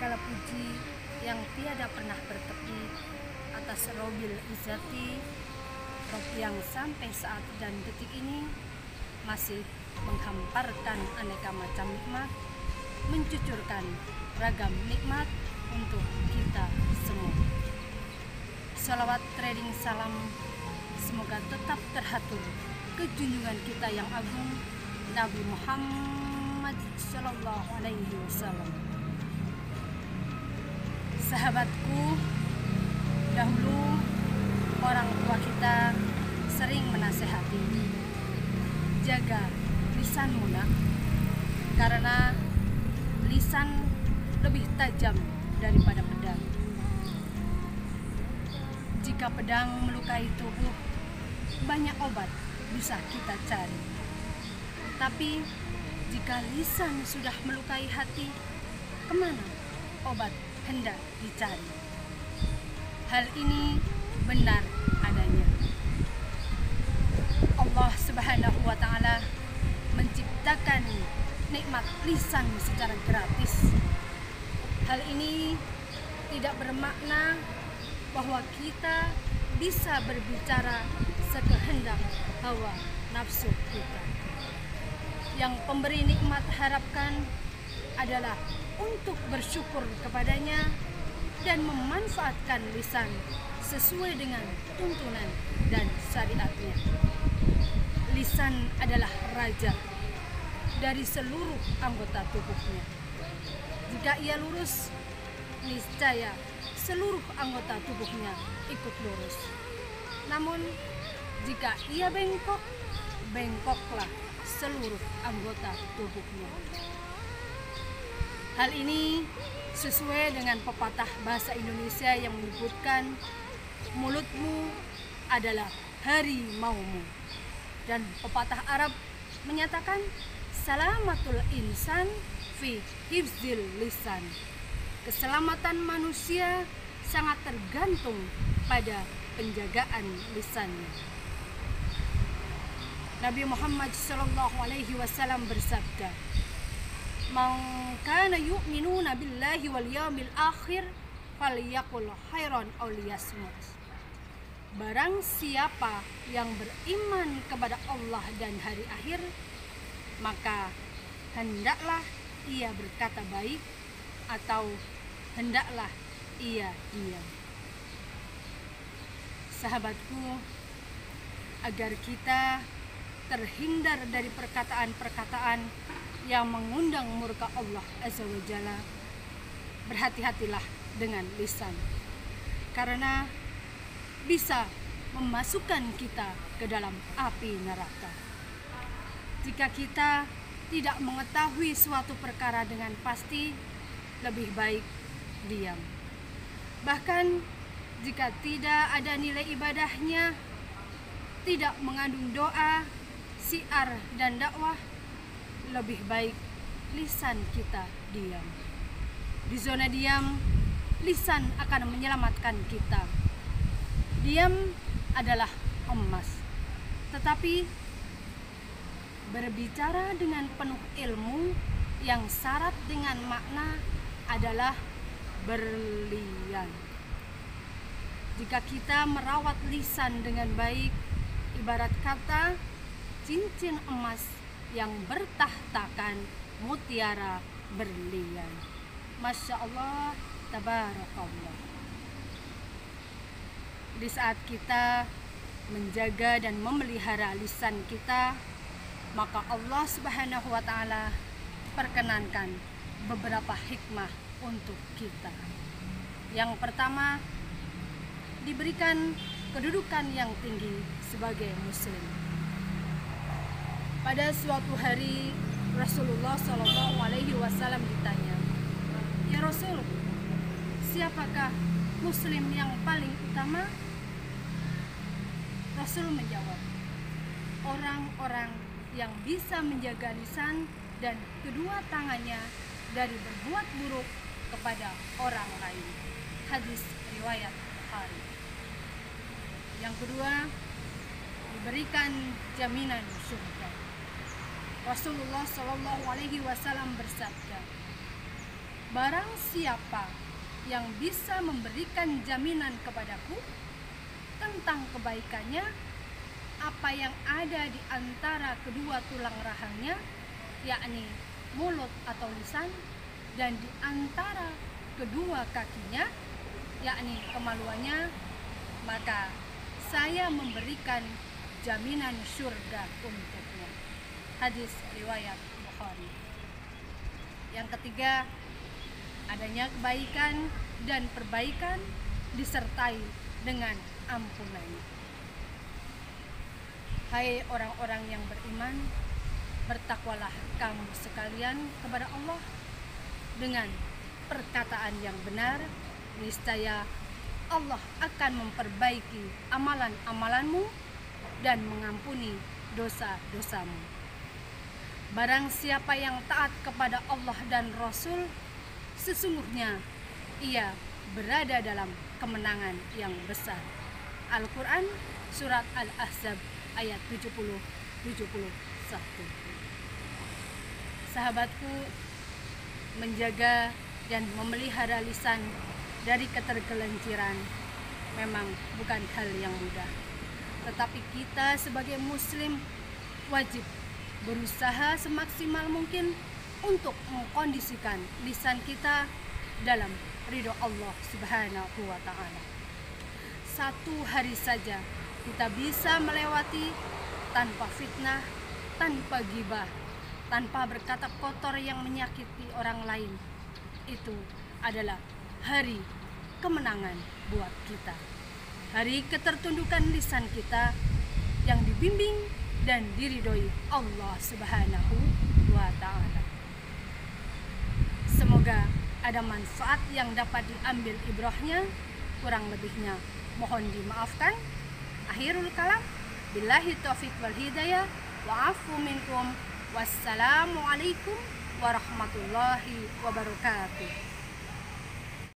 Segala puji yang tiada pernah bertepi atas Robbil Izzati, Rob yang sampai saat dan detik ini masih menghamparkan aneka macam nikmat, mencucurkan ragam nikmat untuk kita semua. Salawat trading salam semoga tetap terhatur ke junjungan kita yang agung, Nabi Muhammad Sallallahu Alaihi Wasallam. Sahabatku, dahulu orang tua kita sering menasehati, jaga lisanmu nak, karena lisan lebih tajam daripada pedang. Jika pedang melukai tubuh, banyak obat bisa kita cari. Tapi jika lisan sudah melukai hati, kemana obat hendak dicari? Hal ini benar adanya. Allah Subhanahu wa Ta'ala menciptakan nikmat lisan secara gratis. Hal ini tidak bermakna bahwa kita bisa berbicara sekehendak hawa nafsu kita. Yang pemberi nikmat harapkan adalah untuk bersyukur kepadanya dan memanfaatkan lisan sesuai dengan tuntunan dan syariatnya. Lisan adalah raja dari seluruh anggota tubuhnya. Jika ia lurus, niscaya seluruh anggota tubuhnya ikut lurus. Namun jika ia bengkok, bengkoklah seluruh anggota tubuhnya. Hal ini sesuai dengan pepatah bahasa Indonesia yang menyebutkan mulutmu adalah harimaumu, dan pepatah Arab menyatakan salamatul insan fi hifzil lisan. Keselamatan manusia sangat tergantung pada penjagaan lisannya. Nabi Muhammad sallallahu alaihi wasallam bersabda, "Man kana yu'minuna billahi wal yawmil akhir falyaqul khairan aw liyasmut." Barang siapa yang beriman kepada Allah dan hari akhir, maka hendaklah ia berkata baik atau hendaklah ia diam. Sahabatku, agar kita terhindar dari perkataan-perkataan yang mengundang murka Allah Azza wa Jalla, berhati-hatilah dengan lisan, karena bisa memasukkan kita ke dalam api neraka. Jika kita tidak mengetahui suatu perkara dengan pasti, lebih baik diam. Bahkan jika tidak ada nilai ibadahnya, tidak mengandung doa, syiar dan dakwah, lebih baik lisan kita diam. Di zona diam, lisan akan menyelamatkan kita. Diam adalah emas, tetapi berbicara dengan penuh ilmu yang syarat dengan makna adalah berlian. Jika kita merawat lisan dengan baik, ibarat kata cincin emas yang bertahtakan mutiara berlian. Masya Allah, tabarakallah. Di saat kita menjaga dan memelihara lisan kita, maka Allah Subhanahu wa Ta'ala perkenankan beberapa hikmah untuk kita. Yang pertama, diberikan kedudukan yang tinggi sebagai muslim. Pada suatu hari Rasulullah Shallallahu Alaihi Wasallam ditanya, "Ya Rasul, siapakah muslim yang paling utama?" Rasul menjawab, "Orang-orang yang bisa menjaga lisan dan kedua tangannya dari berbuat buruk kepada orang lain." Hadis riwayat Bukhari. Yang kedua, diberikan jaminan surga. Rasulullah Shallallahu Alaihi Wasallam bersabda, barang siapa yang bisa memberikan jaminan kepadaku tentang kebaikannya apa yang ada di antara kedua tulang rahangnya, yakni mulut atau lisan, dan di antara kedua kakinya, yakni kemaluannya, maka saya memberikan jaminan surga untuknya. Hadis riwayat Bukhari. Yang ketiga, adanya kebaikan dan perbaikan disertai dengan ampunan. Hai orang-orang yang beriman, bertakwalah kamu sekalian kepada Allah dengan perkataan yang benar, niscaya Allah akan memperbaiki amalan-amalanmu dan mengampuni dosa-dosamu. Barang siapa yang taat kepada Allah dan Rasul, sesungguhnya ia berada dalam kemenangan yang besar. Al-Quran Surat Al-Ahzab ayat 70-71. Sahabatku, menjaga dan memelihara lisan dari ketergelinciran memang bukan hal yang mudah. Tetapi kita sebagai muslim wajib berusaha semaksimal mungkin untuk mengkondisikan lisan kita dalam ridho Allah Subhanahu wa ta'ala. Satu hari saja kita bisa melewati tanpa fitnah, tanpa ghibah, tanpa berkata kotor yang menyakiti orang lain. Itu adalah hari kemenangan buat kita. Hari ketertundukan lisan kita yang dibimbing dan diridhoi Allah Subhanahu wa ta'ala. Semoga ada manfaat yang dapat diambil ibrahnya, kurang lebihnya mohon dimaafkan. Akhirul kalam, billahi taufiq wal hidayah, wa'afu minkum, wassalamualaikum warahmatullahi wabarakatuh.